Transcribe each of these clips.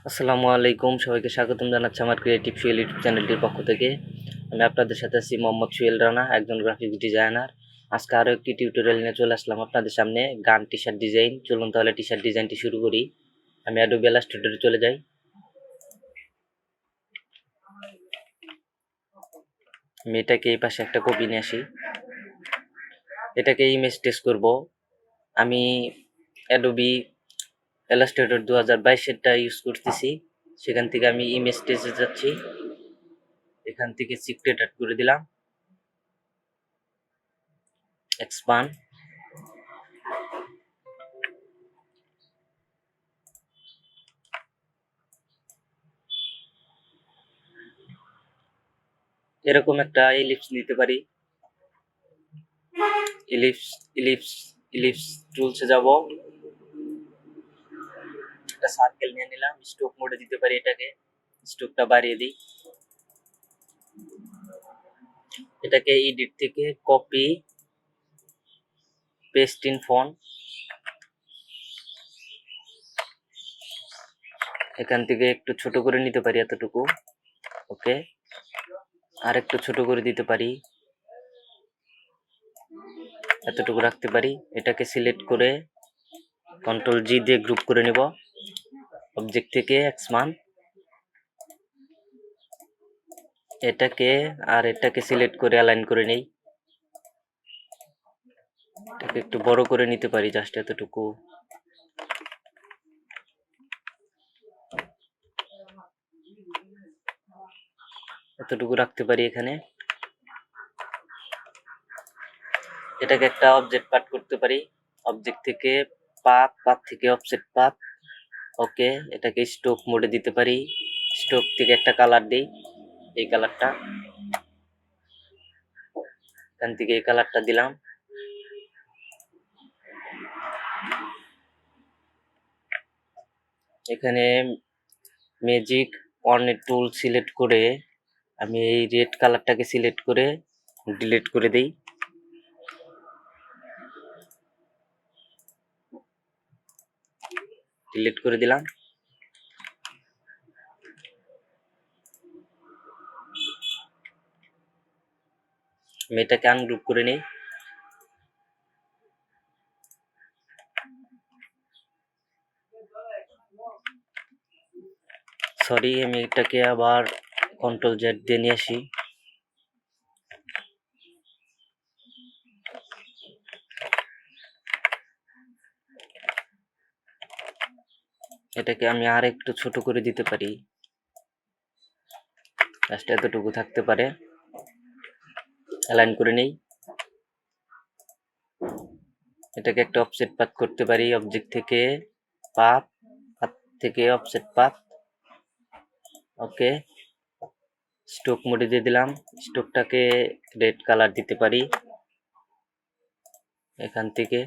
আসসালামু আলাইকুম, সবাইকে স্বাগতম জানাচ্ছি আমার ক্রিয়েটিভ সুয়েল ইউটিউব চ্যানেলটির পক্ষ থেকে। আমি আপনাদের সাথে আছি মোহাম্মদ সুয়েল রানা, একজন গ্রাফিক্স ডিজাইনার। আজকে আরও একটি টিউটোরিয়াল নিয়ে চলে আসলাম আপনাদের সামনে, গান টি শার্ট ডিজাইন। চলুন তাহলে টি শার্ট ডিজাইনটি শুরু করি। আমি অ্যাডোবি ইলাস্ট্রেটরে চলে যাই। আমি এটাকে এই পাশে একটা কপি নিয়ে আসি। এটাকে ইমেজ টেস্ট করব। আমি অ্যাডোবি ইলাস্ট্রেটর 2022-এরটা ইউজ করতেছি। সেখান থেকে আমি ইমেজ টেস্টে যাচ্ছি। এখান থেকে সিক্রেট অ্যাড করে দিলাম, এক্সপান্ড। এরকম একটা ইলিপস নিতে পারি। ইলিপস ইলিপস ইলিপস টুলসে যাব, একটা সার্কেল নিয়ে নিলাম, স্ট্রোক মোডে দিতে পারি। এটাকে স্ট্রোকটা বাড়িয়ে দিই। এটাকে এডিট থেকে কপি পেস্ট ইন ফন্ট, এখান থেকে একটু ছোট করে নিতে পারি, এতটুকু। ওকে, আর একটু ছোট করে দিতে পারি, এতটুকু রাখতে পারি। এটাকে সিলেক্ট করে কন্ট্রোল জি দিয়ে গ্রুপ করে নেব। অবজেক্ট থেকে এক্সপান্ড, এটাকে আর এটাকে সিলেক্ট করে অ্যালাইন করে নেই। এটাকে একটু বড় করে নিতে পারি, জাস্ট এতটুকু। এতটুকু রাখতে পারি এখানে। এটাকে একটা অবজেক্ট পাথ করতে পারি। অবজেক্ট থেকে পাথ থেকে অফসেট পাথ। ওকে, এটাকে স্ট্রোক মোডে দিতে পারি। স্ট্রোক থেকে একটা কালার দিই, এই কালারটা। এখান থেকে এই কালারটা দিলাম। এখানে ম্যাজিক অনের টুল সিলেক্ট করে আমি এই রেড কালারটাকে সিলেক্ট করে ডিলিট করে দেই। ডিলিট করে দিলাম। আমি এটাকে আনগ্রুপ করে নিই। সরি, আমি এটাকে আবার কন্ট্রোল জেড দিয়ে নিয়ে আসি। এটাকে আমি আর একটু ছোট করে দিতে পারি, জাস্ট এতটুকু থাকতে পারে। অ্যালাইন করে নেই। এটাকে একটা অফসেট পাথ করতে পারি। অবজেক্ট থেকে পাথ, পাথ থেকে অফসেট পাথ। ওকে, স্ট্রোক মোডে দিয়ে দিলাম। স্ট্রোকটাকে রেড কালার দিতে পারি এখান থেকে।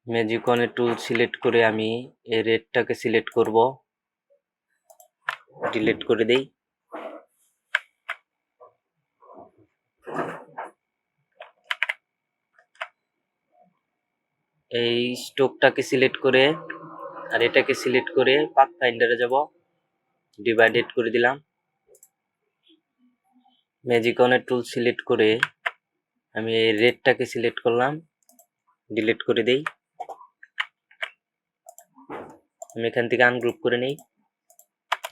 ম্যাজিক অনের টুল সিলেক্ট করে আমি এই রেডটাকে সিলেক্ট করব, ডিলিট করে দেই। এই স্ট্রোকটাকে সিলেক্ট করে আর এটাকে সিলেক্ট করে পাথ ফাইন্ডারে যাব, ডিভাইডেড করে দিলাম। ম্যাজিক অনের টুল সিলেক্ট করে আমি এই রেডটাকে সিলেক্ট করলাম, ডিলিট করে দেই। আমি এখান থেকে আনগ্রুপ করে নেই,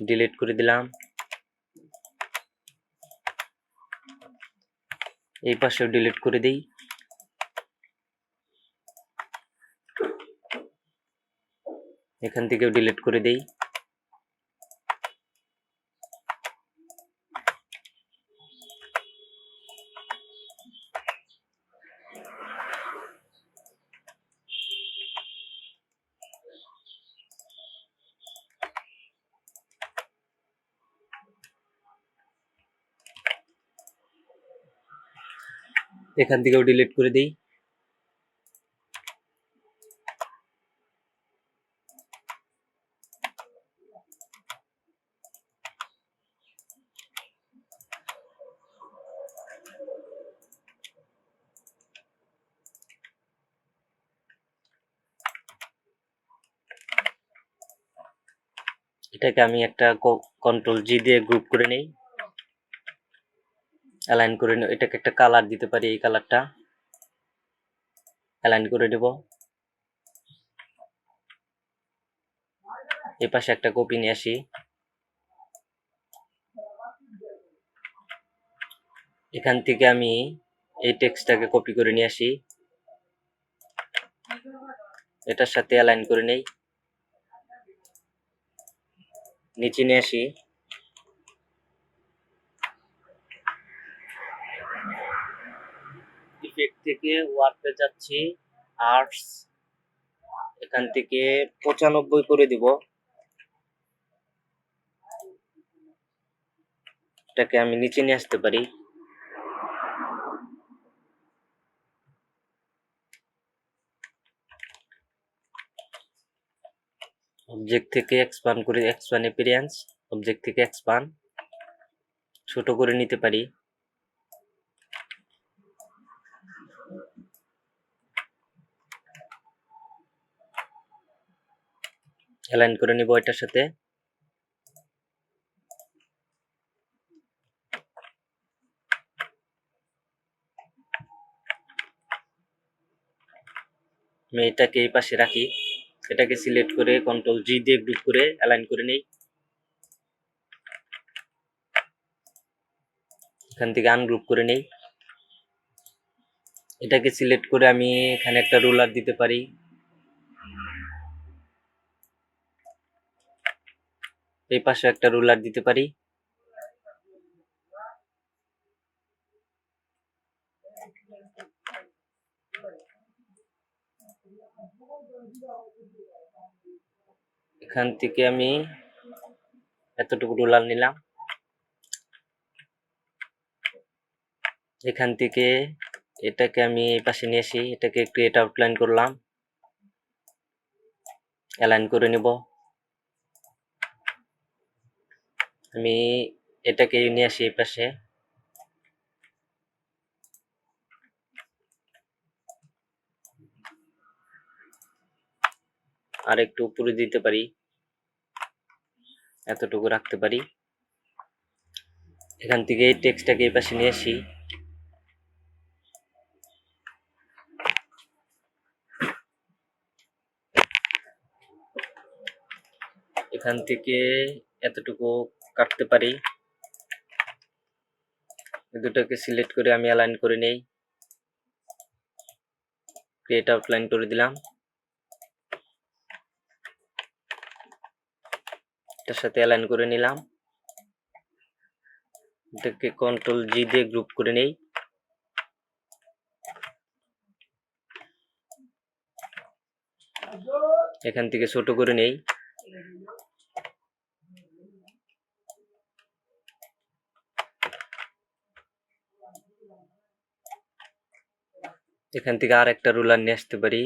ডিলিট করে দিলাম। এই পাশেও ডিলিট করে দিই। এখান থেকেও ডিলিট করে দেই। এখান থেকেও ডিলিট করে দিই। এটাকে আমি একটা কন্ট্রোল জি দিয়ে গ্রুপ করে নেই, অ্যালাইন করে নেই। এটাকে একটা কালার দিতে পারি, এই কালারটা অ্যালাইন করে দেব। এই পাশে একটা কপি নিয়ে আসি, এখান থেকে আমি এই টেক্সটটাকে কপি করে নিয়ে আসি, এটার সাথে অ্যালাইন করে নেই, নিচে নিয়ে আসি, ইফেক্ট থেকে ওয়ার্পে যাচ্ছি, আর্টস, এখান থেকে 95 করে দিব। এটাকে আমি নিচে নিয়ে আসতে পারি, অবজেক্ট থেকে এক্সপান্ড করে, এক্সপান্ড অ্যাপিয়ারেন্স, অবজেক্ট থেকে এক্সপান্ড, ছোট করে নিতে পারি, অ্যালাইন করে নিব এটার সাথে। আমি এটাকে এই পাশে রাখি, এটাকে সিলেক্ট করে কন্ট্রোল জি দিয়ে গ্রুপ করে অ্যালাইন করে নেই, এখান থেকে আনগ্রুপ করে নেই। এটাকে সিলেক্ট করে আমি এখানে একটা রুলার দিতে পারি, এই পাশে একটা রুলার দিতে পারি, এখান থেকে আমি এতটুকু রুলার নিলাম, এখান থেকে এটাকে আমি এই পাশে নিয়ে আসি, এটাকে একটু এটা আউটলাইন করলাম, অ্যালাইন করে নিব। আমি এটাকে নিয়ে আসি এই পাশে, আর একটু উপরে দিতে পারি, এতটুকু রাখতে পারি। এখান থেকে এই টেক্সটটাকে এই পাশে নিয়ে আসি, এখান থেকে এতটুকু কাটতে পারি, দুটোকে সিলেক্ট করে আমি অ্যালাইন করে নেই, ক্রিয়েট আউটলাইন করে দিলাম, এটার সাথে অ্যালাইন করে নিলাম, এটাকে কন্ট্রোল জি দিয়ে গ্রুপ করে নেই, এখান থেকে ছোট করে নেই, এখান থেকে আর একটা রুলার নিয়ে আসতে পারি,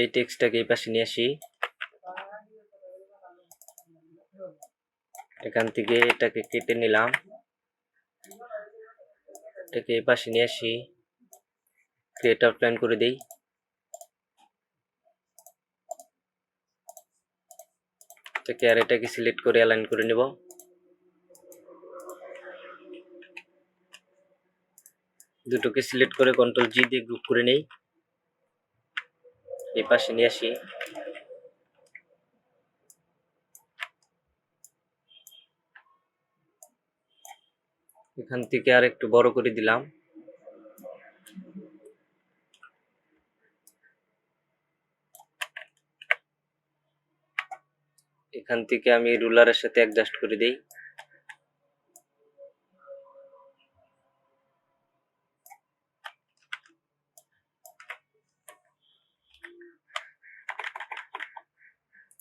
এই টেক্সটটাকে এই পাশে নিয়ে আসি, এখান থেকে এটাকে কেটে নিলাম, এটাকে এই পাশে নিয়ে আসি, ক্রিয়েট আউটলাইন করে দেই, এটাকে আর এটাকে সিলেক্ট করে অ্যালাইন করে নেব, দুটোকে সিলেক্ট করে কন্ট্রোল জি দিয়ে গ্রুপ করে নেই, এই পাশে নিয়ে আসি, এখান থেকে আর একটু বড় করে দিলাম, এখান থেকে আমি রুলারের সাথে অ্যাডজাস্ট করে দেই,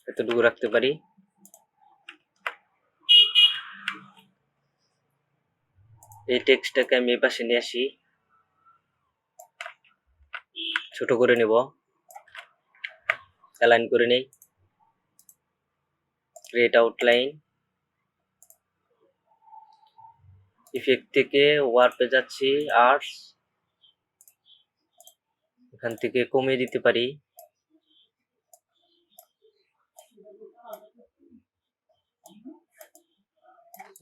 এতটুকু রাখতে পারি। এই টেক্সটটাকে আমি এই পাশে নিয়ে আসি, ছোট করে নেব, অ্যালাইন করে নেই, ক্রিয়েট আউটলাইন, ইফেক্ট থেকে ওয়ার্পে যাচ্ছি, আর্টস, এখান থেকে কমিয়ে দিতে পারি,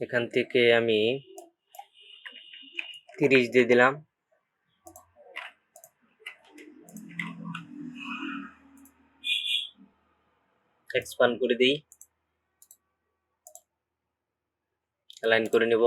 এখান থেকে আমি 30 দিয়ে দিলাম। এক্সপান্ড করে দিই, অ্যালাইন করে নেব।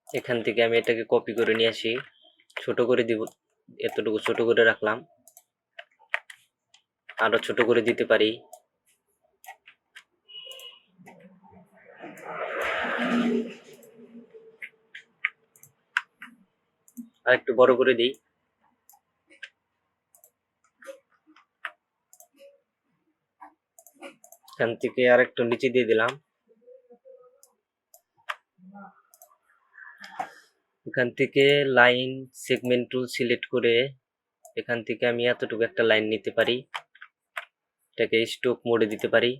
এখান থেকে আমি এটাকে কপি করে নিয়ে আসি, ছোট করে দিব, এতটুকু ছোট করে রাখলাম, আরো ছোট করে দিতে পারি। আর একটু বড় করে দিই। এখান থেকে আর একটু নিচে দিয়ে দিলাম। এখান থেকে লাইন সেগমেন্ট টুল সিলেক্ট করে এখান থেকে আমি এতটুকু একটা লাইন নিতে পারি, এটাকে স্ট্রোক মোডে দিতে পারি।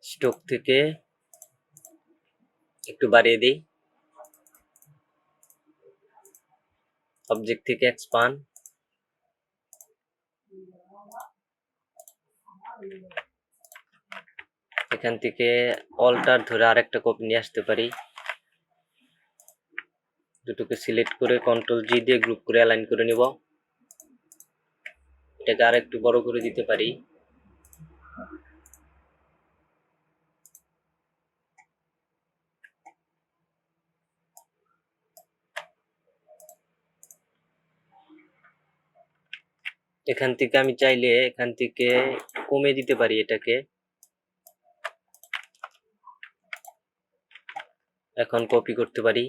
স্ট্রোক থেকে একটু বাড়িয়ে দিই, অবজেক্ট থেকে এক্সপান্ড, এখান থেকে অল্টার ধরে আরেকটা কপি নিয়ে আসতে পারি। দুটোকে সিলেক্ট করে কন্ট্রোল জি দিয়ে গ্রুপ করে অ্যালাইন করে নিব। এটাকে আরেকটু বড় করে দিতে পারি। এখান থেকে আমি চাইলে এখান থেকে কমে দিতে পারি, এটাকে এখন কপি করতে পারি।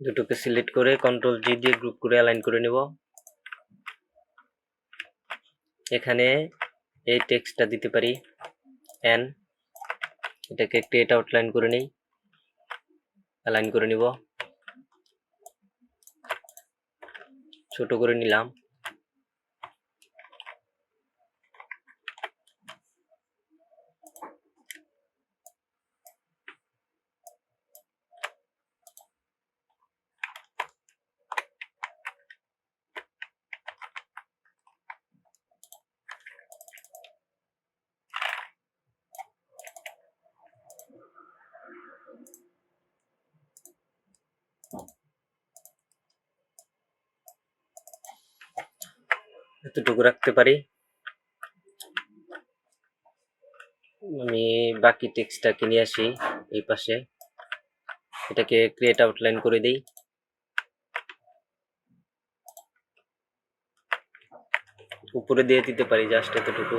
দুটোকে সিলেক্ট করে কন্ট্রোল জি দিয়ে গ্রুপ করে অ্যালাইন করে নেব। এখানে এই টেক্সটটা দিতে পারি এন, এটাকে একটু এটা আউটলাইন করে নেই, অ্যালাইন করে নিব, ছোট করে নিলাম। এতটুকু রাখতে পারি। আমি বাকি টেক্সটটাকে নিয়ে আসি এই পাশে, এটাকে ক্রিয়েট আউটলাইন করে দিই। উপরে দিয়ে দিতে পারি, জাস্ট এতটুকু,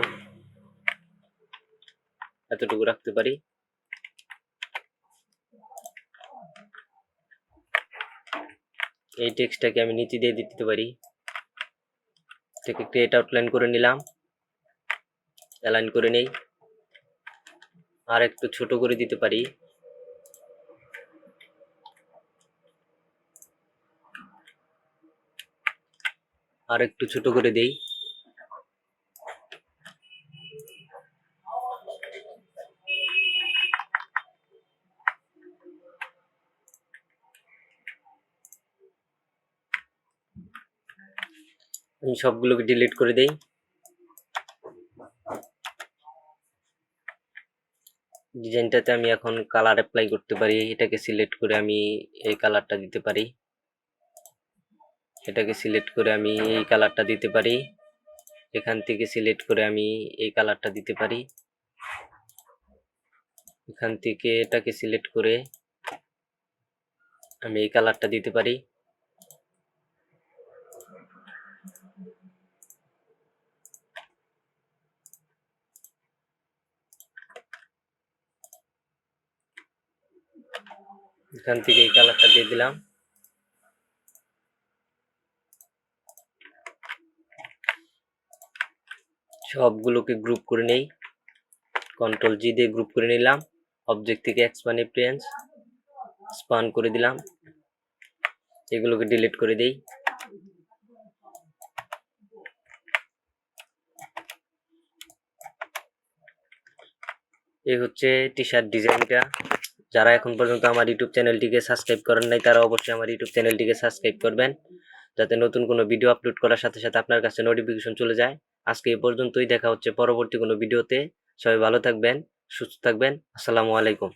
এতটুকু রাখতে পারি। এই টেক্সটটাকে আমি নিচে দিয়ে দিতে পারি। এটাকে ক্রিয়েট আউটলাইন করে নিলাম, অ্যালাইন করে নেই, আর একটু ছোট করে দিতে পারি। আর একটু ছোট করে দেই। আমি সবগুলোকে ডিলিট করে দেই। ডিজাইনটাতে আমি এখন কালার অ্যাপ্লাই করতে পারি, এটাকে সিলেক্ট করে আমি এই কালারটা দিতে পারি, এটাকে সিলেক্ট করে আমি এই কালারটা দিতে পারি, এখান থেকে সিলেক্ট করে আমি এই কালারটা দিতে পারি, এখান থেকে এটাকে সিলেক্ট করে আমি এই কালারটা দিতে পারি। এখান থেকে এই কালারটা দিয়ে দিলাম। সবগুলোকে গ্রুপ করে নেই, কন্ট্রোল জি দিয়ে গ্রুপ করে নিলাম, অবজেক্ট থেকে এক্সপ্যান্ড অ্যাপিয়ারেন্স, স্পান করে দিলাম, এগুলোকে ডিলিট করে দেই। এই হচ্ছে টি শার্ট ডিজাইনটা। যারা এখন পর্যন্ত আমার ইউটিউব চ্যানেলটিকে সাবস্ক্রাইব করেন নাই তারা অবশ্যই আমার ইউটিউব চ্যানেলটিকে সাবস্ক্রাইব করবেন, যাতে নতুন কোনো ভিডিও আপলোড করার সাথে সাথে আপনার কাছে নোটিফিকেশন চলে যায়। আজকে এই পর্যন্তই, দেখা হচ্ছে পরবর্তী কোনো ভিডিওতে। সবাই ভালো থাকবেন, সুস্থ থাকবেন। আসসালামু আলাইকুম।